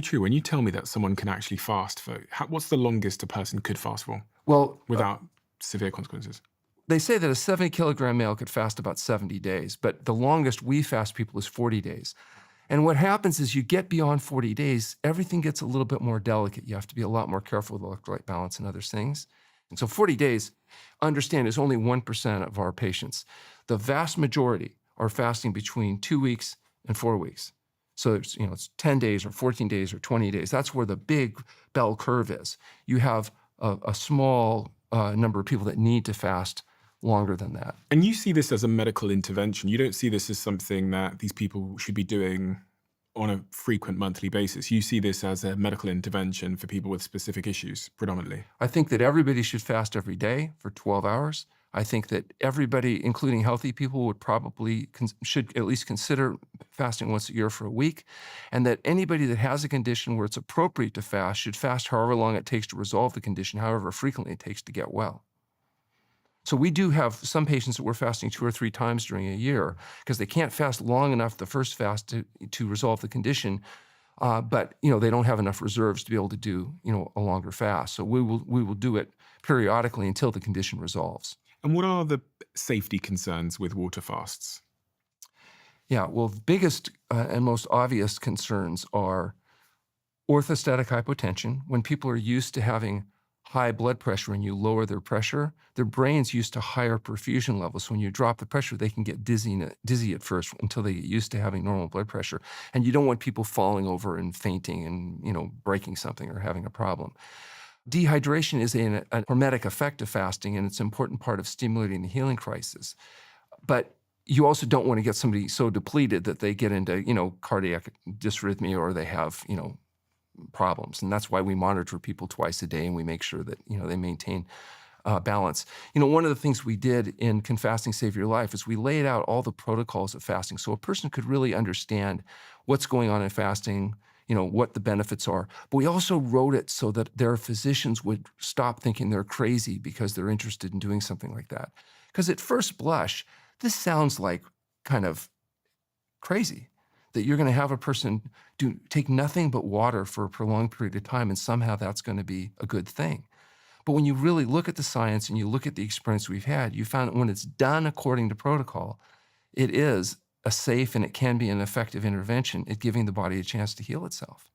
True. When you tell me that someone can actually fast for, what's the longest a person could fast for Well, without severe consequences? they say that a 70-kilogram male could fast about 70 days, but the longest we fast people is 40 days. And what happens is you get beyond 40 days, everything gets a little bit more delicate. You have to be a lot more careful with electrolyte balance and other things. And so 40 days, understand, is only 1% of our patients. The vast majority are fasting between 2 weeks and 4 weeks. So it's 10 days or 14 days or 20 days. That's where the big bell curve is. You have a small number of people that need to fast longer than that. And you see this as a medical intervention. You don't see this as something that these people should be doing on a frequent monthly basis. You see this as a medical intervention for people with specific issues, predominantly. I think that everybody should fast every day for 12 hours. I think that everybody, including healthy people, would probably should at least consider fasting once a year for a week, and that anybody that has a condition where it's appropriate to fast should fast however long it takes to resolve the condition, however frequently it takes to get well. So we do have some patients that we're fasting 2 or 3 times during a year because they can't fast long enough the first fast to resolve the condition, but they don't have enough reserves to be able to do a longer fast. So we will do it periodically until the condition resolves. And what are the safety concerns with water fasts? Yeah, well, the biggest and most obvious concerns are orthostatic hypotension. When people are used to having high blood pressure and you lower their pressure, their brain's used to higher perfusion levels. So when you drop the pressure, they can get dizzy at first until they get used to having normal blood pressure. And you don't want people falling over and fainting and breaking something or having a problem. Dehydration is a hormetic effect of fasting, and it's an important part of stimulating the healing crisis. But you also don't want to get somebody so depleted that they get into, cardiac dysrhythmia or they have, problems. And that's why we monitor people twice a day and we make sure that, they maintain balance. One of the things we did in Can Fasting Save Your Life is we laid out all the protocols of fasting so a person could really understand what's going on in fasting, what the benefits are. But we also wrote it so that their physicians would stop thinking they're crazy because they're interested in doing something like that. Because at first blush, this sounds like kind of crazy that you're going to have a person take nothing but water for a prolonged period of time and somehow that's going to be a good thing. But when you really look at the science and you look at the experience we've had, you found that when it's done according to protocol, it is a safe and it can be an effective intervention at giving the body a chance to heal itself.